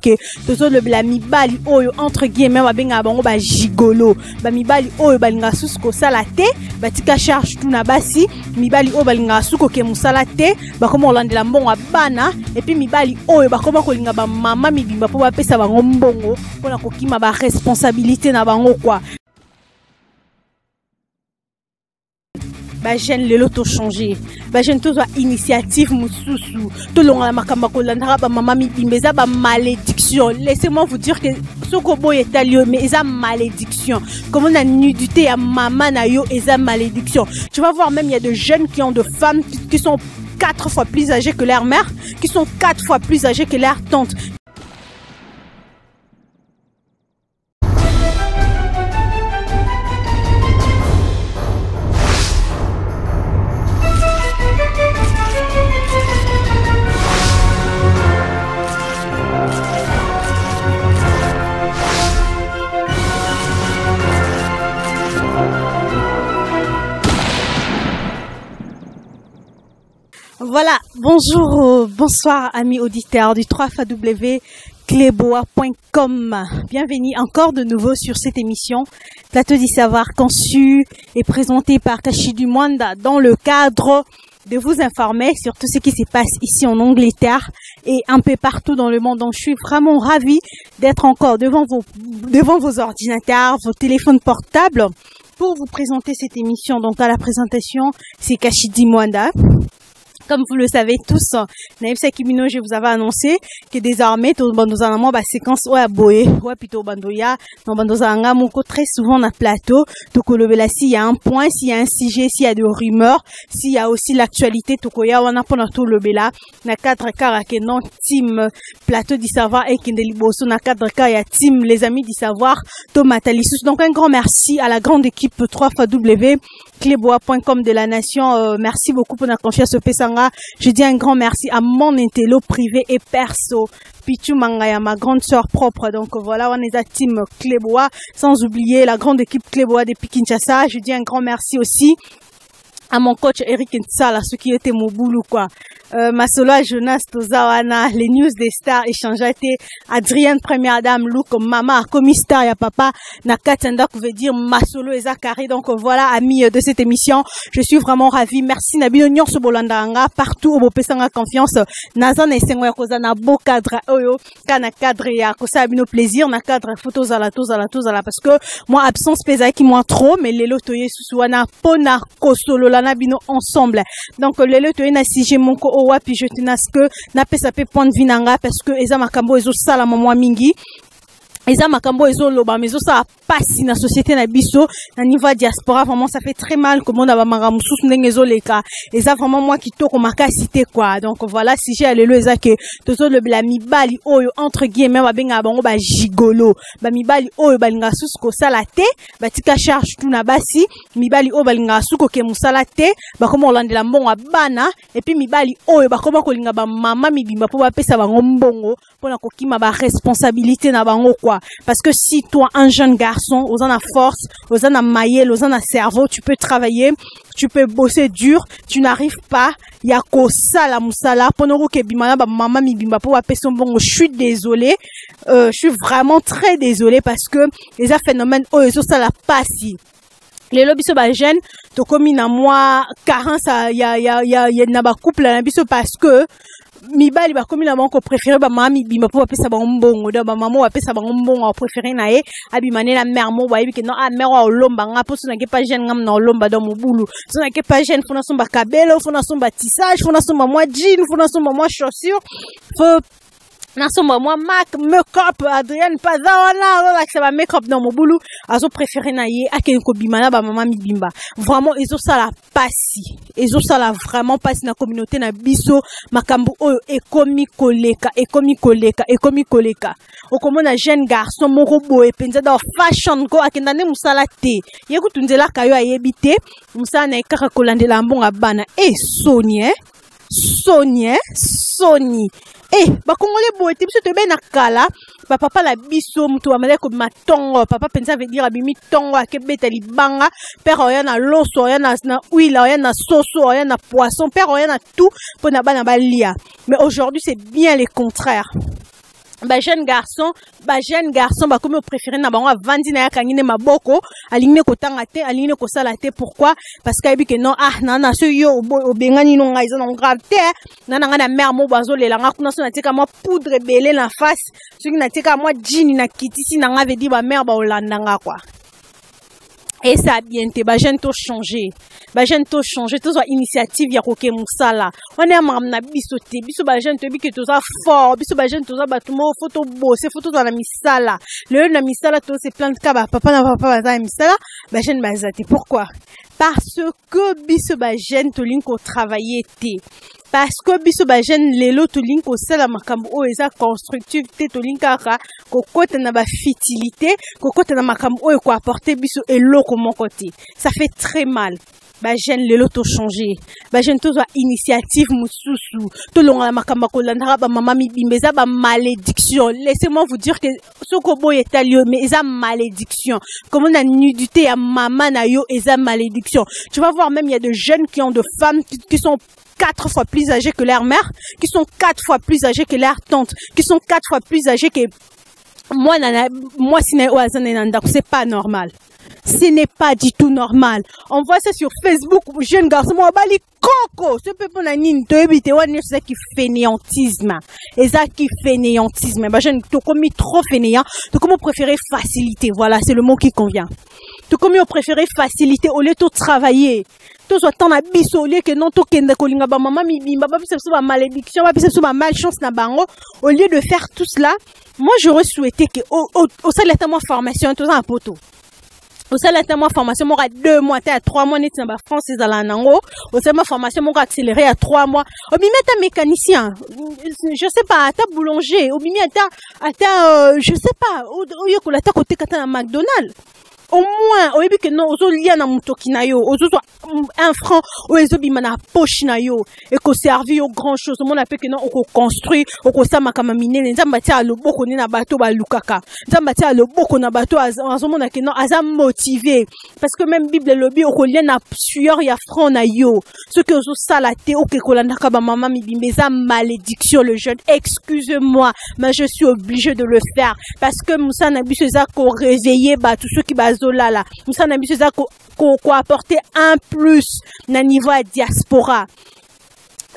que tozo le la mibali oyo entre guillemets ba benga bango ba gigolo ba mibali oyo balinga susko sala te batika charge tout na basi mibali oyo balinga suko ke musala te ba koma olandela mbongo bana et puis mibali oyo ba koma kolinga ba mama mibimba po ba pesa bango mbongo pona kokima ba responsabilité na bango quoi. Ba jeune lelo to changer ba jeune to initiative mususu to longa la makamba ko landara ba mama mibimeza ba malédiction. Laissez-moi vous dire que soko boy est lieu mais eza malédiction comme on a nudité à maman na yo eza malédiction. Tu vas voir même il y a de jeunes qui ont de femmes qui sont 4 fois plus âgées que leur mère, qui sont 4 fois plus âgées que leur tante. Voilà, bonjour, bonsoir amis auditeurs du 3xw.cleboa.com. Bienvenue encore de nouveau sur cette émission Plateau du Savoir conçu et présenté par Kashidi Mwanda dans le cadre de vous informer sur tout ce qui se passe ici en Angleterre et un peu partout dans le monde. Donc je suis vraiment ravie d'être encore devant vos ordinateurs, vos téléphones portables pour vous présenter cette émission. Donc à la présentation, c'est Kashidi Mwanda. Comme vous le savez tous, Naïbsa Kimino, je vous avais annoncé que désormais, tout nous avons une séquence ou à boé, ou plutôt bandoya, nous avons très souvent dans plateau. Donc, s'il y a un point, s'il y a un sujet, s'il y a des rumeurs, s'il y a aussi l'actualité, tout on a pour tout le bela, na 4 cas que non team plateau du savoir et qui ndeliboso na 4 cas il y a team les amis du savoir, Tomatalissus. Donc, un grand merci à la grande équipe 3xw.cleboa.com de la nation. Merci beaucoup pour la confiance au Pesanga. Je dis un grand merci à mon intello privé et perso, Pichu Mangaya, ma grande sœur propre. Donc voilà, on est à team Cleboa, sans oublier la grande équipe Cleboa depuis Kinshasa. Je dis un grand merci aussi à mon coach Eric Nsala, ceux qui étaient mon boulot quoi. Masolo Jonas Tozawana, les news des stars échangeaient, Adrienne première dame, Luke maman, commissaire ya papa, Nakatenda veut dire Masolo et Zakari. Donc voilà amis de cette émission, je suis vraiment ravie. Merci Nabino Nyorso Bolandanga partout au Bopesanga confiance. Nazan et Sengoya Kozana beau cadre oyo, kana cadre ya kosa bino plaisir, na cadre photos à la parce que moi absence pesa qui moi trop mais les lotoye susuana pona kosolo la nabino ensemble. Donc les lotoye na si j'ai mon ko puis je tenais à ce que na pesa pe point de vinanga parce que eza makambo ezo sala mwa mingi eza makambo ezo loba mais ezo ça passe na société na biso na niveau diaspora. Vraiment ça fait très mal comme on a manga mususu ndenge ezo leka eza vraiment moi qui toko makasité quoi. Donc voilà si j'ai allé le eza que tozo le la mibali oyo entre guillemets ba benga bango ba gigolo ba mibali oyo balinga susko sala te batika charge tout na basi mibali oyo balinga suko ke musala te ba koma olandela mbongo bana et puis mibali oyo ba koma kolinga ba mama mibimba po ba pesa bango mbongo pona kokima ba responsabilité na bango quoi. Parce que si toi un jeune garçon aux en a force, aux en a maillé, aux en a cerveau, tu peux travailler, tu peux bosser dur, tu n'arrives pas, il y a ko sala musala pendant que bimana ba mama mi bimba po apé son bon. Je suis désolée, je suis vraiment très désolée parce que les phénomènes oh eso ça la passe. Les lobbies so ba jeune to komi na moi carence ya na ba couple na biso parce que mibali ba komi na banko préféré ba mama bimba po apesa ba mbongo da ba mama apesa ba mbongo préféré na ye abimane na mère mo ba yebi que non a mère wa olomba nga po so na ke pas jeune ngam na olomba dans mobulu so na ke pas jeune fona somba kabelo fona somba tissage fona somba moi jean fona somba moi chaussure faut nasomba moi make-up Adrienne Pazawana là que ça va make-up dans mon boulot azo préféré na ye akeni ko bimana ba mama mibimba vraiment ezo sala pasi ezo sala vraiment pasi na communauté na biso makambo oyo ekomi koleka okomona jeune garçon moko boye penza da fashion ko akenda ne musala te yekutunzela kayo ayebite musala na ekaka kolandela mbonga bana Sony ba congolais boy te biso te be na kala ba papa la biso mutu amale ko matongo papa penza veut dire abimi tongo akebeta libanga père oya na loso oya na huile oya na soso oya na poisson père oya na tout pour na bana balia. Mais aujourd'hui c'est bien le contraire. jeune garçon, comme au préféré na bango vandi na yakangine maboko, aligné kotanga te, aligné kosala te. Pourquoi? Parce que non nana so yo obengani no nga izana grave te, nana nga na mère mo bazo lela nga kuna so na tika moi poudre belé na face, so na tika moi jean na kitisi na nga veut dire ba mère ba olanda nga quoi. Et ça a bien été, jeune to changer. Jeune to changer, to soit initiative ya koke musala. On est mamna biso te, biso jeune to bi que to ça fort, biso jeune to ça batumo photo bosser, photo dans la misala. Le na misala to se plante ka ba papa na papa ba misala, jeune bazate. Pourquoi? Parce que biso jeune to linko travailler te. Parce que biso jeune lelo to linko sala makambo o eza constructive te to linkaka kokota na ba fitilité, kokota na makambo o ko apporter biso eloko mon côté. Ça fait très mal. Jeune lelo to changer. Jeune to initiative mususu. To longa la makamba ko landara ba mama mi bimbeza ba malédiction. Laissez-moi vous dire que sokobo etalio mais eza malédiction. Comme on a nudité à maman na yo eza malédiction. Tu vas voir même il y a de jeunes qui ont de femmes qui sont 4 fois plus âgées que leur mère, qui sont 4 fois plus âgées que leur tante, qui sont 4 fois plus âgées que moi c'est pas normal. Ce n'est pas du tout normal. On voit ça sur Facebook, jeune garçon, moi, bali coco. Ce peut pas nani, to éviter, c'est qui fainéantisme. Et ça qui fainéantisme. Jeune, tu commis trop fainéant. Tu comme préféré facilité. Voilà, c'est le mot qui convient. Tu commis préféré facilité au lieu de travailler. Tu sois tant abisso au lieu que non, tu kende kolinga ba maman mi bimba, ba bisa ba malédiction, ba bisa ba malchance na bango. Au lieu de faire tout cela, moi, j'aurais souhaité que, au sein de la formation, tout ça un poteau. Au sein de la formation, moi, 2 mois, à 3 mois, net en France, à la nango. Au sein de ma formation, moi, accéléré à 3 mois. Au bimi, t'as mécanicien. Je sais pas, t'as boulanger. Au bimi, je sais pas, au yoko, la t'as côté kata McDonald's. Au moins, au début que non, aux liens na mutoki na yo, aux autres 1 franc, aux ezobi mana poche na yo, et qu'on servi aux grand chose, au monde appelle que non, on construit, on consama kama mine, les ambati à loboko na bateau ba lukaka, les ambati à loboko na bateau à ce moment que non, azam motivé, parce que même Bible lobby, au lien na sueur ya franc na yo, ce que aux salate, au que kolanda kaba maman mi bimbe, za malédiction le jeune, excusez-moi, mais je suis obligé de le faire, parce que Moussa n'a bu ce qu'on réveillé, bah, tous ceux qui là, nous sommes habitués à apporter un plus na niveau à diaspora.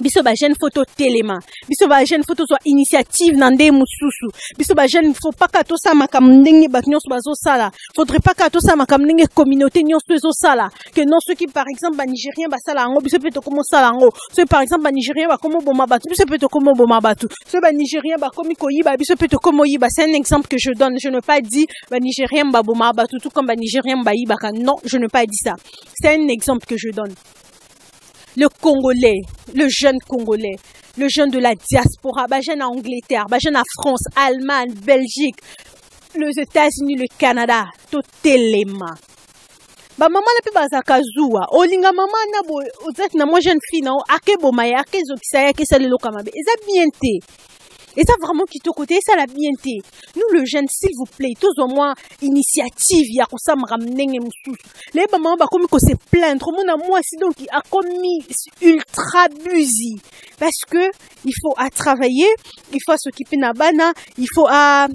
Biso jeune photo téléma. Biso jeune photo soit initiative nande mususu. Biso jeune faut pas que tout ça makamndenge batnyo bazo sala. Faudrait pas que tout ça makamndenge communauté nyo zo sala. Que non ceux qui par exemple ba nigérien ba sala ngo biso peut comme sala ngo. Ceux par exemple ba nigérien ba comme boma batu biso peut comme boma batu. Ceux ba nigérien ba comme koyiba biso peut comme yiba. C'est un exemple que je donne. Je ne pas dit ba nigérien ba boma batu tout comme ba nigérien ba yiba. Non, je ne pas dit ça. C'est un exemple que je donne. Le Congolais, le jeune Congolais, le jeune de la diaspora, jeune à Angleterre, jeune à France, Allemagne, Belgique, les États-Unis, le Canada, tout élément. Maman na pe bazaka zuwa, olinga maman na bo, ozat na moi jeune fille na ake bomaya, ake zokisaya, ake salelo kamabe. Eza bien té. Et ça vraiment qui te côté, ça la bien té. Nous le jeune, s'il vous plaît, tous au moins initiative, ya ko ça me ramener moussou. Les mamans ba comme ko se plaindre, mon moi si donc il a commis ultra busy parce que il faut à travailler, il faut à s'occuper na bana, il faut à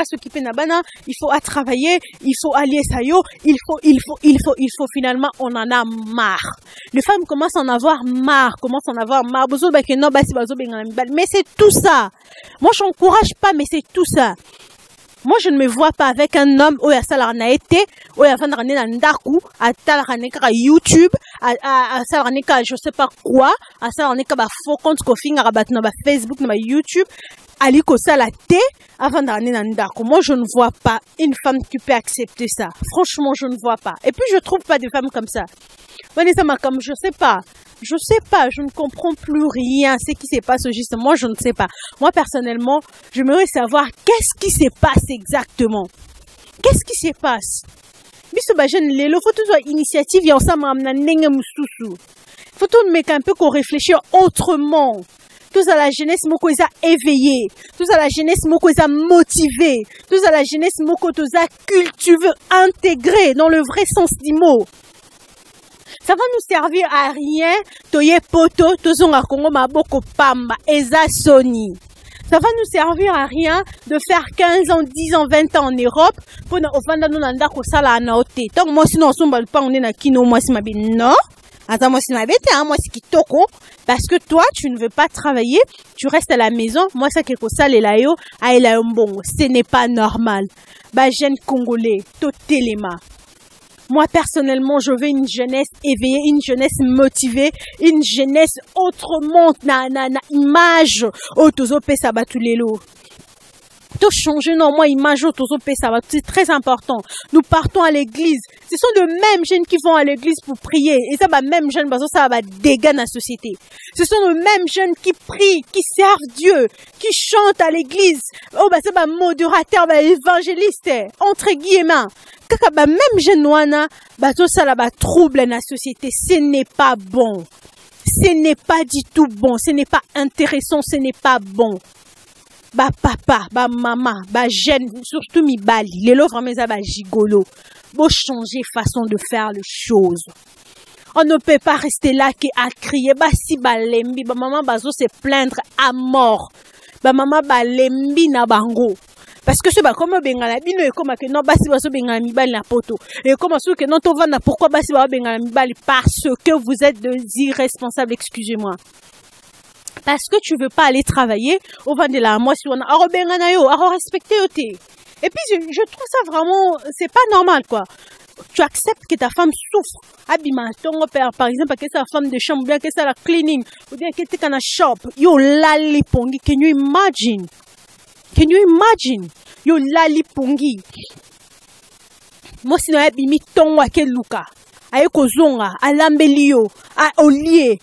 s'occuper nabana, il faut à travailler, il faut aller ça yo, il faut finalement on en a marre. Les femmes commencent à en avoir marre, mais c'est tout ça. Moi je n'encourage pas, mais c'est tout ça. Moi, je ne me vois pas avec un homme où il y a ça la été, où il y a fan rane nandaku, à tal rane ka YouTube, à ça rane ka je sais pas quoi, à ça rane ka ba faux compte ko finga rabat na ba Facebook na ba YouTube, ali ko ça la té, avant d'arner nandaku. Moi, je ne vois pas une femme qui peut accepter ça. Franchement, je ne vois pas. Et puis, je trouve pas de femmes comme ça. Vanessa Makam, je sais pas, je ne comprends plus rien. Ce qui se passe justement, moi, je ne sais pas. Moi, personnellement, j'aimerais savoir qu'est-ce qui se passe exactement. Qu'est-ce qui se passe? Biso ba jeune lelo, faut toujours initiative, y a ensemble amna nenge mususu. Faut tout mettre un peu qu'on réfléchir autrement. Tous à la jeunesse moko eza éveillé, tous à la jeunesse moko eza motivé, tous à la jeunesse moko toza cultivé, intégré dans le vrai sens du mot. Ça va nous servir à rien. Toye poto, tozonga Congo maboko pamba, eza soni. Ça va nous servir à rien de faire 15 ans, 10 ans, 20 ans en Europe pour nous offrir nous nanda ko sala na ote. Donc moi sinon on va pas on est na kino moi si mabe non. Attends moi si mabe te moi si kitoko parce que toi tu ne veux pas travailler, tu restes à la maison. Moi ça quelque ça les layo a la mbongo. Ce n'est pas normal. Ba jeune congolais to telema. Moi, personnellement, je veux une jeunesse éveillée, une jeunesse motivée, une jeunesse autrement, na image, tozo pe sabatulelo. Tout changer, non, moi, image, tozo pe sabat, c'est très important. Nous partons à l'église. Ce sont de mêmes jeunes qui vont à l'église pour prier. Et ça, bah, même jeunes, bah, ça va dégager la société. Ce sont de mêmes jeunes qui prient, qui servent Dieu, qui chantent à l'église. Oh, bah, ça, bah, modérateur, bah, évangéliste, entre guillemets. Kaka ba même jeune wana ba to sala ba trouble na société, ce n'est pas bon. Ce n'est pas du tout bon, ce n'est pas intéressant, ce n'est pas bon. Ba papa, ba maman, ba jeune, surtout mi bali, les lo vraiment ça ba gigolo. Bo changer façon de faire les choses. On ne peut pas rester là à crier ba si ba lembi, ba maman bazo se plaindre à mort. Ba maman ba lembi na bango. Parce que c'est pas comme bengala bino et comme que non basi baso bengala mibali na poto et comme ceux que non to vana pourquoi basi ba bengala mibali parce que vous êtes des irresponsables, excusez-moi. Parce que tu veux pas aller travailler au vent de la moi si on a bengana yo a respecter yote. Et puis je trouve ça vraiment c'est pas normal quoi. Tu acceptes que ta femme souffre. Abima ton père par exemple que sa femme de chambre bien que ça la cleaning ou bien que tu kana shop yo lali pongi, can you imagine? Can you imagine? Yo lali pongi. Moi si na bimi tongwa ke luka. Aye kozonga, alambeli yo, a olie,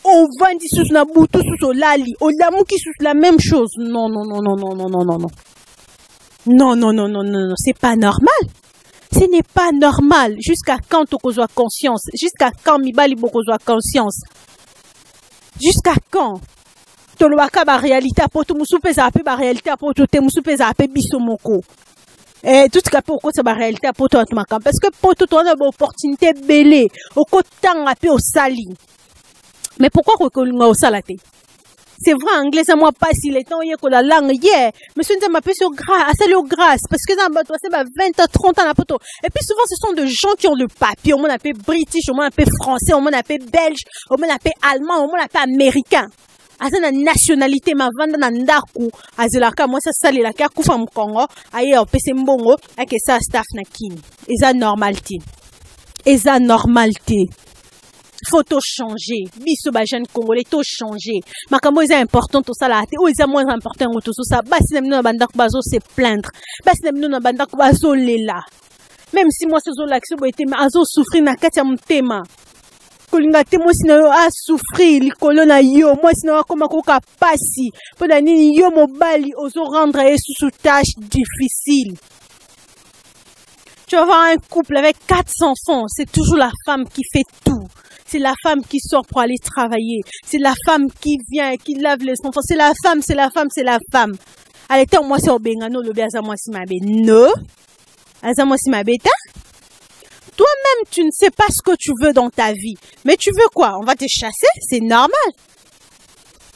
o vandi sous na butu sous lali, o lamuki sous la même chose. Non non non non non non non non non. Non non non non non non, c'est pas normal. Ce n'est pas normal. Jusqu'à quand tu as conscience? Jusqu'à quand mibali boko conscience? Jusqu'à quand? Tolwaka ba réalité pour tout musupeza ape ba réalité pour tout te musupeza ape bisomoko et tout ce que pour ça ba réalité pour tout makam parce que pour tout on a une opportunité belé au kotanga ape au sali mais pourquoi ko linga au salate c'est vrai anglais ça moi pas si les temps y ko la langue hier monsieur nza m'appelle sur grâce à au grâce parce que ça bato c'est 20 à 30 ans la poto et puis souvent ce sont des gens qui ont le papier on appelle british on appelle français on appelle belge on appelle allemand on appelle américain. Asa na nationalité ma vanda na ndaku azelaka moi ça sale la ka kufa mkongo aye opese mbongo ake ça staff na kini eza normalité faut changer biso ba jeune congolais to changer makambo eza important to sala ate o eza moins important to ça basi na mino na banda ko bazo se plaindre basi na mino na banda ko bazo lela même si moi ce zo l'action bo été mais azo souffrir na kati ya mtema kolinga te moi sina yo a souffrir likolo na yo moi sina yo koma koka pasi po na nini yo mobali ozo rendre sous tâche difficile. Tu vas avoir un couple avec 4 enfants, c'est toujours la femme qui fait tout. C'est la femme qui sort pour aller travailler. C'est la femme qui vient, qui lave les enfants. C'est la femme, c'est la femme, c'est la femme. Allez, moi c'est obengano le biaza moi si mabe. Non. Aza moi si mabe ta. Toi-même, tu ne sais pas ce que tu veux dans ta vie. Mais tu veux quoi? On va te chasser? C'est normal.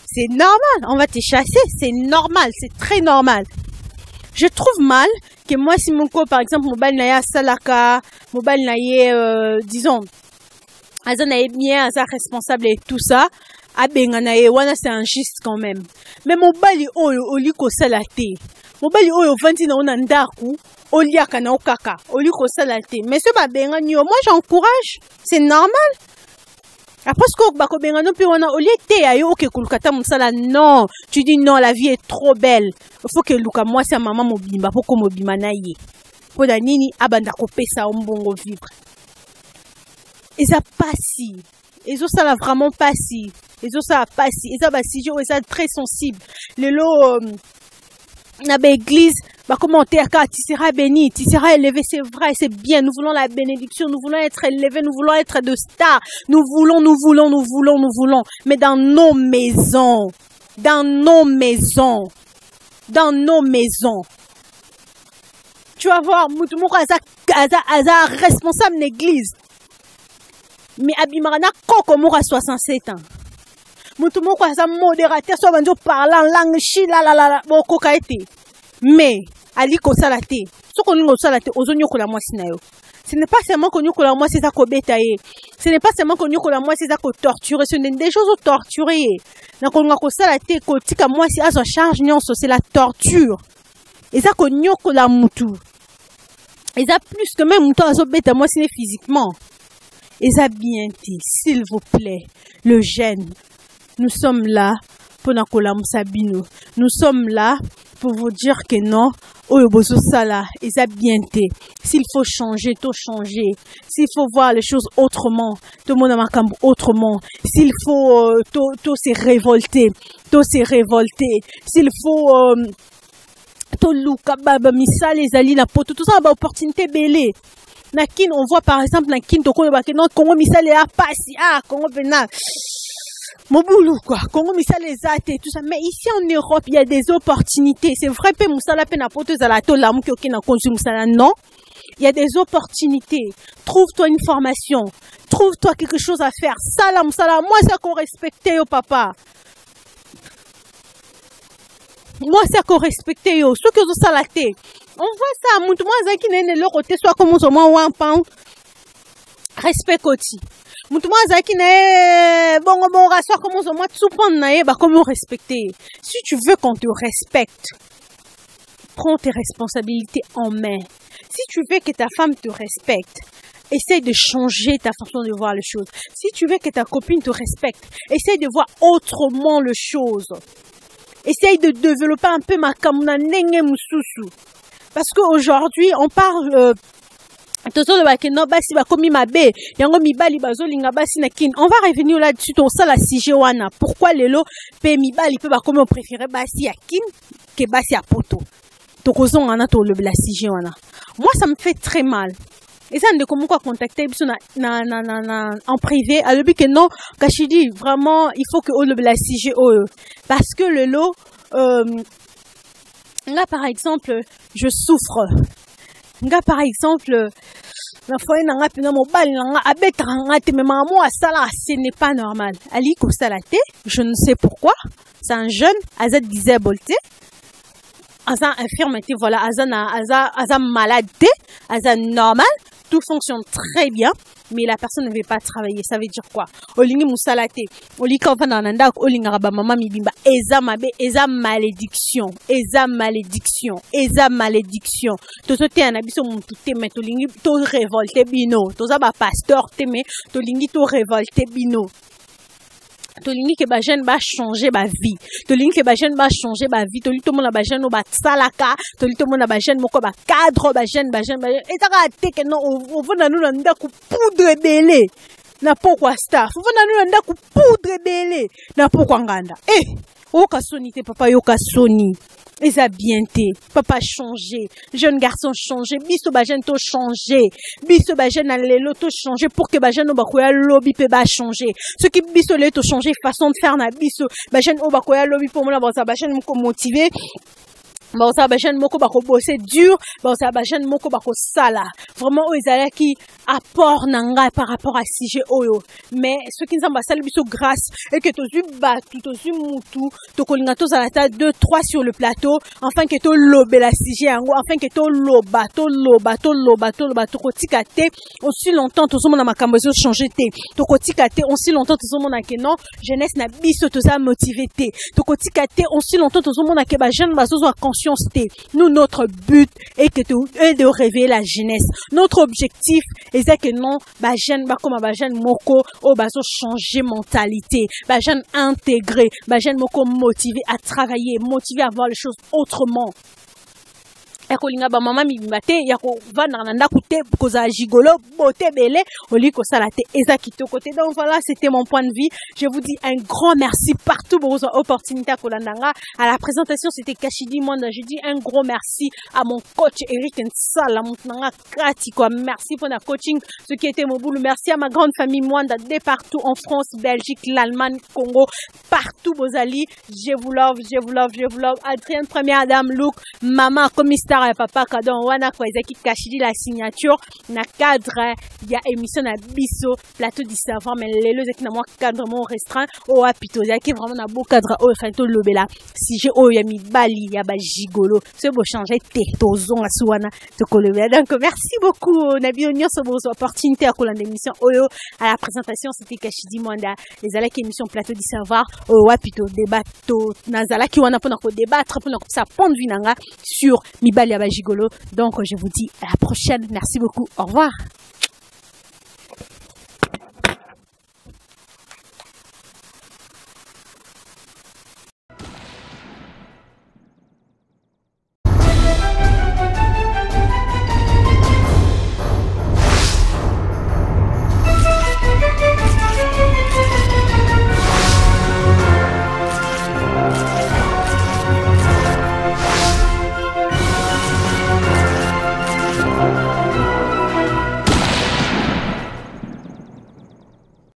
C'est normal. On va te chasser? C'est normal. C'est très normal. Je trouve mal que moi, si mon co, par exemple, mobile naya salaka, mobile naya, disons, aza naye bien, aza responsable et tout ça, abenga naye, wana c'est injuste quand même. Mais mobile oyo, oliko salate. Mobile oyo, vandi na ona ndaku, oliaka na okaka, oliko salate. Mais ce ba benga nyo, moi j'encourage, c'est normal. Après ce que bako benga no pe wana olie te ayo oke kulukata musala non, tu dis non, la vie est trop belle. Il faut que luka moi c'est maman mobimba poko mobima na ye. Po da nini abanda ko pesa ombongo vivre. Et ça passe. Et ça là vraiment passe. Et ça passe. Et ça ba si je ça très sensible. Le lot na ba église va commenter car tu seras béni, tu seras élevé, c'est vrai, c'est bien. Nous voulons la bénédiction, nous voulons être élevés, nous voulons être de stars. Nous voulons. Mais dans nos maisons, tu vas voir, Moutoumou Aza responsable d'église. Mais Abimarana Koko Moura 67 ans. mutu moko aza modérateur so banjo parlant langue chi la boko kaete mais ali ko sala te soko ningo sala te ozonyo ko la mwasi na yo. Ce n'est pas seulement que nous que la moi c'est ça qu'on bétaille. Ce n'est pas seulement que nous que la moi c'est ça qu'on torture. Ce sont des choses à torturer. Donc on a que ça la tête que tika moi c'est à sa charge non c'est la torture. Et ça que nous que la moutou. Et ça plus que même moutou à sa bête moi c'est physiquement. Et ça bien dit s'il vous plaît le gène. Nous sommes là pour na kola musabino. Nous sommes là pour vous dire que non. Oh, bozo sala, et ça bien té. S'il faut changer, tout changer. S'il faut voir les choses autrement, tout le monde a marqué autrement. S'il faut tout se révolter, tout se révolter. S'il faut tout louka baba misa les ali la poto, tout ça ba opportunité belé. Nakin, on voit par exemple nakin to ko ba que non Congo misa les a passé Congo venant. Moboulou quoi, Congo misal les athées, tout ça. Mais ici en Europe, il y a des opportunités. C'est vrai que Moussala peine à porter à la tola, qui n'a consommé Moussala, non. Il y a des opportunités. Trouve-toi une formation. Trouve-toi quelque chose à faire. Salam, Moussala, moi c'est qu'on respecte yo papa. Moi c'est qu'on respecte yo. Ceux qui ont salaté. On voit ça, moun tout moi qui n'est le côté soit comme on ou un pound. Respect côté. Moutouma zaki ne bon rassoir comment on moi tout prendre naé bah comment respecter. Si tu veux qu'on te respecte, prends tes responsabilités en main. Si tu veux que ta femme te respecte, essaye de changer ta façon de voir les choses. Si tu veux que ta copine te respecte, essaye de voir autrement les choses. Essaye de développer un peu ma kamuna nenge mususu. Parce qu'aujourd'hui, on parle on va revenir là-dessus on ça la CG wana pourquoi lelo pe mibali pe ba comme on préférait basi ya kin que basi ya poto to kozon ana to le la CG wana moi ça me fait très mal et ça ne comment quoi contacter en privé à le but que non kashidi vraiment il faut que on le la CG parce que le lot là par exemple je souffre. Nga par exemple, la fois nanga pina mobile nanga abeta nanga te mais maman asala ce n'est pas normal. Ali ko salate, je ne sais pourquoi. C'est un jeune, azad disable te. Azan infirmité voilà, azan malade te, azan normal, tout fonctionne très bien. Mais la personne ne veut pas travailler. Ça veut dire quoi? Olingi musalate. Olika vanananda olinga ba mama mibimba. Eza mabe, eza malédiction. Eza malédiction. Eza malédiction. Tozote anabiso muntu te mais tolingi to révolté bino. Toza ba pasteur te mais tolingi to révolté bino. Tolingi ke ba jeune ba changer ba vie. Tolingi ke ba jeune ba changer ba vie. Toli to mona ba jeune ba salaka. Toli to mona ba jeune moko ba cadre ba jeune. Et ça te que non on va nous nda ku poudre belé. Na pourquoi staff. On va nous nda ku poudre belé. Na pourquoi nganda. O ka soni te papa yo ka soni. Et ça bien te. Papa changer. Jeune garçon changer. Biso ba jeune to changer. Biso ba jeune alelo to changer pour que ba jeune obakoya lobby pe ba changer. Ce qui biso le to changer façon de faire na biso. Ba jeune obakoya lobby pour moi ba jeune moko motivé. Ba ça ba jeune moko bako bosser dur. Ba ça ba jeune moko bako sala. Vraiment o ezala qui apport nanga par rapport à CG oyo. Mais ce qui nous a sali biso grâce et que tozu batu tozu mutu to kolinga to zalata 2 3 sur le plateau enfin que to lobe la CG yango enfin que to loba to kotika te aussi longtemps to mona makambo zo changer te to kotika te aussi longtemps to mona que non jeunesse na biso to za motivé te to kotika te aussi longtemps to mona que ba jeune bazo zo conscience te. Nous notre but est de réveiller la jeunesse. Notre objectif est que non ba jeune ba comme ba jeune moko o bazo changer mentalité, ba jeune intégrer, ba jeune moko motivé à travailler, motivé à voir les choses autrement. Ekolinga ba mama mibimate yako vana nanda kute koza gigolo bote belé oliko salate ezaki to côté. Donc voilà, c'était mon point de vue. Je vous dis un grand merci partout pour vos opportunités à Kolandanga. À la présentation, c'était Kashidi Mwanda. Je dis un gros merci à mon coach Eric Nsala Moutnanga Krati quoi. Merci pour la coaching, ce qui était mon boulot. Merci à ma grande famille Mwanda de partout en France, Belgique, l'Allemagne, Congo, partout Bozali. Je vous love, je vous love, je vous love. Adrienne, première dame, Luc, maman, commissaire star ya papa Kadon wana kwa ezaki kashidi la signature na cadre ya émission na biso plateau du savoir mais lelo ezaki na mwa cadre mo restreint o apito ezaki vraiment na beau cadre o fanto lobela sujet o ya mibali ya ba gigolo ce beau changer te tozonga suwana to kolobela. Donc merci beaucoup Nabi nyonso bo opportunité à kolanda émission oyo à la présentation c'était Kashidi Mwanda les alaki émission plateau du savoir o apito débat to nazalaki wana pona ko débattre pona ko sa point de vue nanga sur mibali ya ba gigolo. Donc je vous dis à la prochaine, merci beaucoup, au revoir.